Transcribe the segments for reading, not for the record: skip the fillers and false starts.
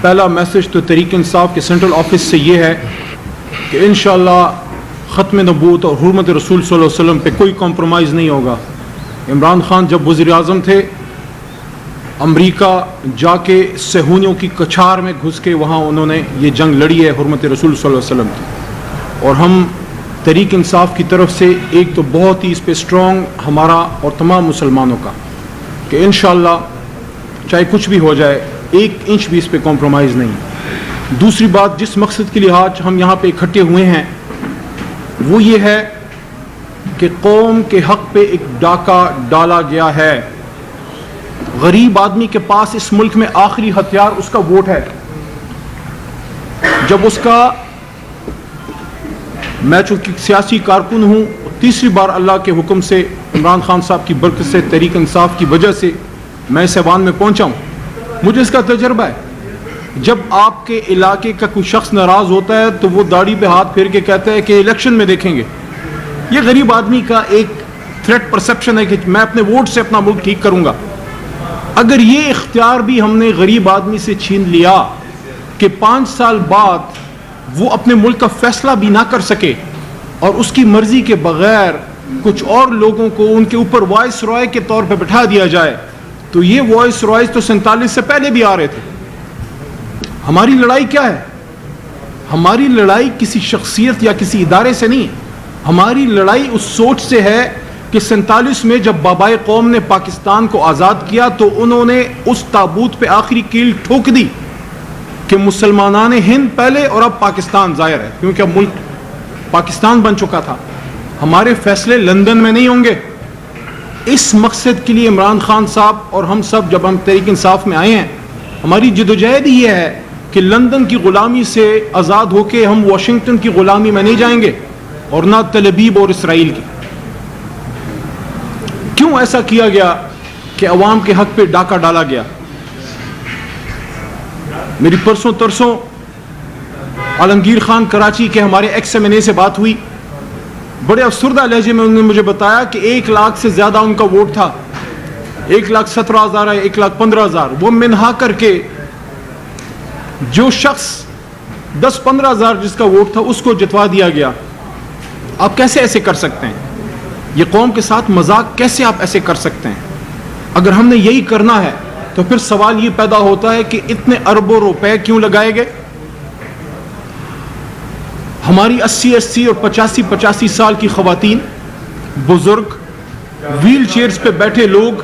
پہلا میسج تو تحریک انصاف کے سینٹرل آفس سے یہ ہے کہ انشاءاللہ ختم نبوت اور حرمت رسول صلی اللہ علیہ وسلم پہ کوئی کمپرومائز نہیں ہوگا. عمران خان جب وزیر اعظم تھے امریکہ جا کے صہیونیوں کی کچھار میں گھس کے وہاں انہوں نے یہ جنگ لڑی ہے حرمت رسول صلی اللہ علیہ وسلم کی. اور ہم تحریک انصاف کی طرف سے ایک تو بہت ہی اس پہ اسٹرانگ ہمارا اور تمام مسلمانوں کا کہ انشاءاللہ چاہے کچھ بھی ہو جائے 1 انچ بھی اس پہ کمپرومائز نہیں. دوسری بات جس مقصد کے لحاظ ہم یہاں پہ اکٹھے ہوئے ہیں وہ یہ ہے کہ قوم کے حق پہ ایک ڈاکہ ڈالا گیا ہے. غریب آدمی کے پاس اس ملک میں آخری ہتھیار اس کا ووٹ ہے. جب اس کا میں چونکہ سیاسی کارکن ہوں تیسری بار اللہ کے حکم سے عمران خان صاحب کی برکت سے تحریک انصاف کی وجہ سے میں اس ایوان میں پہنچا ہوں, مجھے اس کا تجربہ ہے. جب آپ کے علاقے کا کوئی شخص ناراض ہوتا ہے تو وہ داڑھی پہ ہاتھ پھیر کے کہتا ہے کہ الیکشن میں دیکھیں گے. یہ غریب آدمی کا ایک تھریٹ پرسپشن ہے کہ میں اپنے ووٹ سے اپنا ملک ٹھیک کروں گا. اگر یہ اختیار بھی ہم نے غریب آدمی سے چھین لیا کہ 5 سال بعد وہ اپنے ملک کا فیصلہ بھی نہ کر سکے اور اس کی مرضی کے بغیر کچھ اور لوگوں کو ان کے اوپر وائس رائے کے طور پہ بٹھا دیا جائے, تو یہ وائس رائز تو 47 سے پہلے بھی آ رہے تھے. ہماری لڑائی کیا ہے؟ ہماری لڑائی کسی شخصیت یا کسی ادارے سے نہیں. ہماری لڑائی اس سوچ سے ہے کہ 47 میں جب بابائے قوم نے پاکستان کو آزاد کیا تو انہوں نے اس تابوت پہ آخری کیل ٹھوک دی کہ مسلمانان ہند پہلے اور اب پاکستان ظاہر ہے, کیونکہ اب ملک پاکستان بن چکا تھا. ہمارے فیصلے لندن میں نہیں ہوں گے. اس مقصد کے لیے عمران خان صاحب اور ہم سب جب ہم تحریک انصاف میں آئے ہیں ہماری جدوجہد یہ ہے کہ لندن کی غلامی سے آزاد ہو کے ہم واشنگٹن کی غلامی میں نہیں جائیں گے اور نہ تل ابیب اور اسرائیل کی. کیوں ایسا کیا گیا کہ عوام کے حق پہ ڈاکہ ڈالا گیا؟ میری پرسوں ترسوں عالمگیر خان کراچی کے ہمارے ایکس ایم این اے سے بات ہوئی. بڑے افسردہ لہجے میں انہوں نے مجھے بتایا کہ 1 لاکھ سے زیادہ ان کا ووٹ تھا, 1,17,000 ہے, 1,15,000. وہ منہا کر کے جو شخص 10-15,000 جس کا ووٹ تھا اس کو جتوا دیا گیا. آپ کیسے ایسے کر سکتے ہیں؟ یہ قوم کے ساتھ مذاق کیسے آپ ایسے کر سکتے ہیں؟ اگر ہم نے یہی کرنا ہے تو پھر سوال یہ پیدا ہوتا ہے کہ اتنے اربوں روپے کیوں لگائے گئے؟ ہماری 80 اور 85 سال کی خواتین, بزرگ, ویل چیئرز پہ بیٹھے لوگ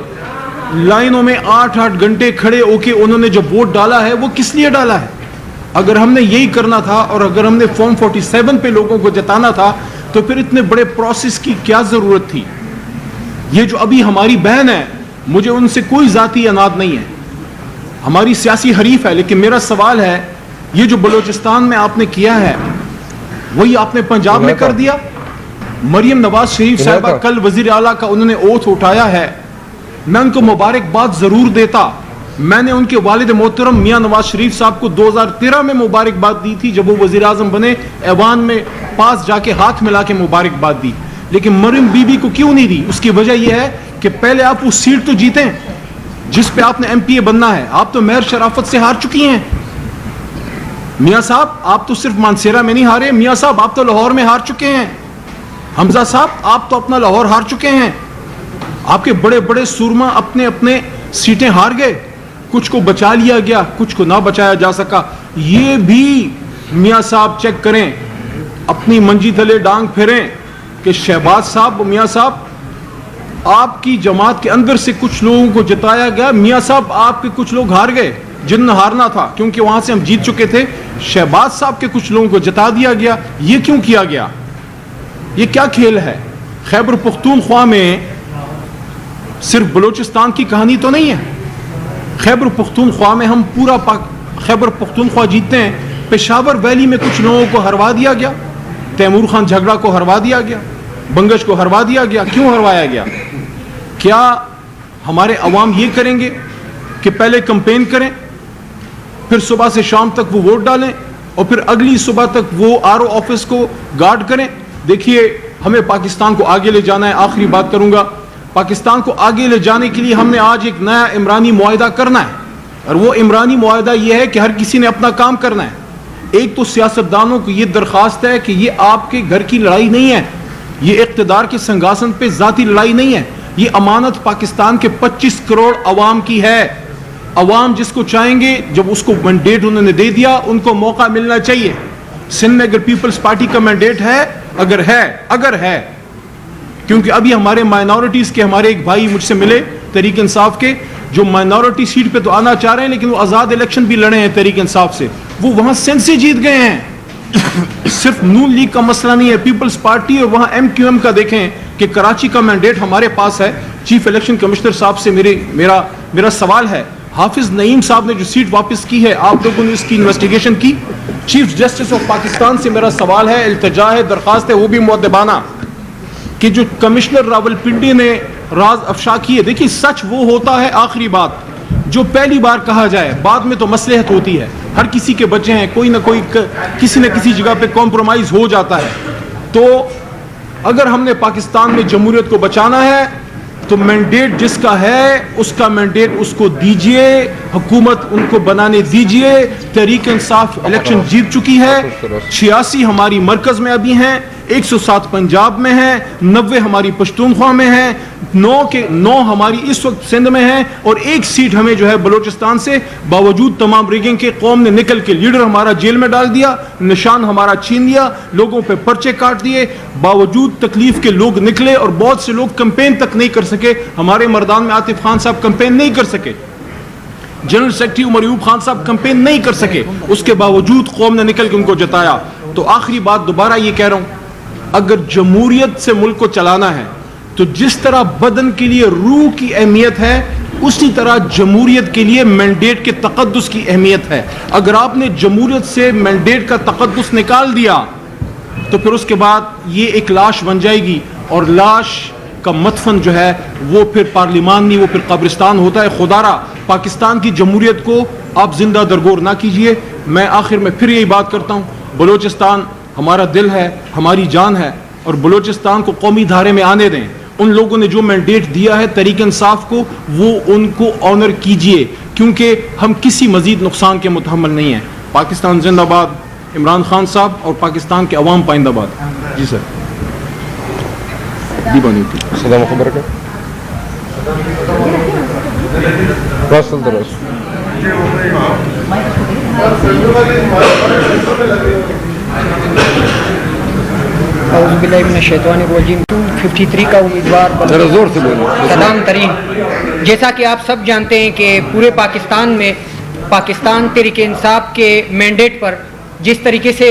لائنوں میں 8 گھنٹے کھڑے ہو کے انہوں نے جو ووٹ ڈالا ہے وہ کس لیے ڈالا ہے؟ اگر ہم نے یہی کرنا تھا اور اگر ہم نے فارم 47 پہ لوگوں کو جتانا تھا تو پھر اتنے بڑے پروسیس کی کیا ضرورت تھی؟ یہ جو ابھی ہماری بہن ہے مجھے ان سے کوئی ذاتی اناد نہیں ہے, ہماری سیاسی حریف ہے, لیکن میرا سوال ہے یہ جو بلوچستان میں آپ نے کیا ہے وہی آپ نے پنجاب میں کر دیا. مریم نواز شریف صاحبہ کل وزیر اعلیٰ کا انہوں نے اوتھ اٹھایا ہے, میں ان کو مبارکباد ضرور دیتا. میں نے ان کے والد محترم میاں نواز شریف صاحب کو 2013 میں مبارکباد دی تھی جب وہ وزیر اعظم بنے, ایوان میں پاس جا کے ہاتھ ملا کے مبارکباد دی. لیکن مریم بی بی کو کیوں نہیں دی؟ اس کی وجہ یہ ہے کہ پہلے آپ اس سیٹ تو جیتیں جس پہ آپ نے ایم پی اے بننا ہے. آپ تو مہر شرافت سے ہار چکی ہیں. میاں صاحب آپ تو صرف مانسیرا میں نہیں ہارے, میاں صاحب آپ تو لاہور میں ہار چکے ہیں. حمزہ صاحب آپ تو اپنا لاہور ہار چکے ہیں. آپ کے بڑے بڑے سورما اپنے اپنے سیٹیں ہار گئے, کچھ کو بچا لیا گیا, کچھ کو نہ بچایا جا سکا. یہ بھی میاں صاحب چیک کریں, اپنی منجی تلے ڈانگ پھیریں کہ شہباز صاحب, میاں صاحب آپ کی جماعت کے اندر سے کچھ لوگوں کو جتایا گیا, میاں صاحب آپ کے کچھ لوگ ہار گئے جن نے ہارنا تھا کیونکہ وہاں سے ہم جیت چکے تھے. شہباز صاحب کے کچھ لوگوں کو جتا دیا گیا. یہ کیوں کیا گیا؟ یہ کیا کھیل ہے؟ خیبر پختونخوا میں صرف بلوچستان کی کہانی تو نہیں ہے. خیبر پختونخوا میں ہم پورا خیبر پختونخوا جیتتے ہیں. پشاور ویلی میں کچھ لوگوں کو ہروا دیا گیا, تیمور خان جھگڑا کو ہروا دیا گیا, بنگش کو ہروا دیا گیا. کیوں ہروایا گیا؟ کیا ہمارے عوام یہ کریں گے کہ پہلے کمپین کریں, پھر صبح سے شام تک وہ ووٹ ڈالیں اور پھر اگلی صبح تک وہ آر او آفس کو گارڈ کریں؟ دیکھیے ہمیں پاکستان کو آگے لے جانا ہے. آخری بات کروں گا, پاکستان کو آگے لے جانے کے لیے ہم نے آج ایک نیا عمرانی معاہدہ کرنا ہے. اور وہ عمرانی معاہدہ یہ ہے کہ ہر کسی نے اپنا کام کرنا ہے. ایک تو سیاستدانوں کو یہ درخواست ہے کہ یہ آپ کے گھر کی لڑائی نہیں ہے, یہ اقتدار کے سنگاسن پہ ذاتی لڑائی نہیں ہے, یہ امانت پاکستان کے 25 کروڑ عوام کی ہے. عوام جس کو چاہیں گے, جب اس کو مینڈیٹ انہوں نے دے دیا, ان کو موقع ملنا چاہیے. سندھ میں اگر پیپلز پارٹی کا مینڈیٹ ہے, اگر ہے کیونکہ ابھی ہمارے مائنورٹیز کے ہمارے ایک بھائی مجھ سے ملے تحریک انصاف کے, جو مائنورٹی سیٹ پہ تو آنا چاہ رہے ہیں لیکن وہ آزاد الیکشن بھی لڑے ہیں تحریک انصاف سے, وہ وہاں سندھ سے جیت گئے ہیں. صرف نون لیگ کا مسئلہ نہیں ہے, پیپلز پارٹی اور وہاں ایم کیو ایم کا دیکھیں کہ کراچی کا مینڈیٹ ہمارے پاس ہے. چیف الیکشن کمشنر صاحب سے میرا سوال ہے, حافظ نعیم صاحب نے جو سیٹ واپس کی ہے, آپ لوگوں نے اس کی انویسٹیگیشن کی؟ چیف جسٹس آف پاکستان سے میرا سوال ہے, التجا ہے, درخواست ہے, وہ بھی مؤدبانہ, کہ جو کمشنر راولپنڈی نے راز افشا کی ہے. دیکھیے سچ وہ ہوتا ہے آخری بات جو پہلی بار کہا جائے, بعد میں تو مصلحت ہوتی ہے. ہر کسی کے بچے ہیں, کوئی نہ کوئی کسی نہ کسی جگہ پہ کمپرومائز ہو جاتا ہے. تو اگر ہم نے پاکستان میں جمہوریت کو بچانا ہے تو مینڈیٹ جس کا ہے اس کا مینڈیٹ اس کو دیجئے, حکومت ان کو بنانے دیجئے. تحریک انصاف الیکشن جیت چکی ہے, 86 ہماری مرکز میں ابھی ہیں, 107 پنجاب میں ہیں, 90 ہماری پشتونخوا میں ہیں, 9 ہماری اس وقت سندھ میں ہیں, اور 1 سیٹ ہمیں جو ہے بلوچستان سے. باوجود تمام ریگنگ کے قوم نے نکل کے لیڈر ہمارا جیل میں ڈال دیا, نشان ہمارا چھین لیا, لوگوں پہ پرچے کاٹ دیے. باوجود تکلیف کے لوگ نکلے اور بہت سے لوگ کمپین تک نہیں کر سکے. ہمارے مردان میں عاطف خان صاحب کمپین نہیں کر سکے, جنرل سیکرٹری عمر ایوب خان صاحب کمپین نہیں کر سکے, اس کے باوجود قوم نے نکل کے ان کو جتایا. تو آخری بات دوبارہ یہ کہہ رہا ہوں, اگر جمہوریت سے ملک کو چلانا ہے تو جس طرح بدن کے لیے روح کی اہمیت ہے اسی طرح جمہوریت کے لیے مینڈیٹ کے تقدس کی اہمیت ہے. اگر آپ نے جمہوریت سے مینڈیٹ کا تقدس نکال دیا تو پھر اس کے بعد یہ ایک لاش بن جائے گی, اور لاش کا مدفن جو ہے وہ پھر پارلیمان نہیں, وہ پھر قبرستان ہوتا ہے. خدارا پاکستان کی جمہوریت کو آپ زندہ درگور نہ کیجئے. میں آخر میں پھر یہی بات کرتا ہوں, بلوچستان ہمارا دل ہے, ہماری جان ہے, اور بلوچستان کو قومی دھارے میں آنے دیں. ان لوگوں نے جو مینڈیٹ دیا ہے تحریک انصاف کو, وہ ان کو آنر کیجئے, کیونکہ ہم کسی مزید نقصان کے متحمل نہیں ہیں. پاکستان زندہ باد, عمران خان صاحب اور پاکستان کے عوام پائندہ باد. جی سر. السلام علیکم. اعوذ باللہ من الشیطان الرجیم. 253 کا امیدوار صدام ترین. جیسا کہ آپ سب جانتے ہیں کہ پورے پاکستان میں پاکستان تحریک انصاف کے مینڈیٹ پر جس طریقے سے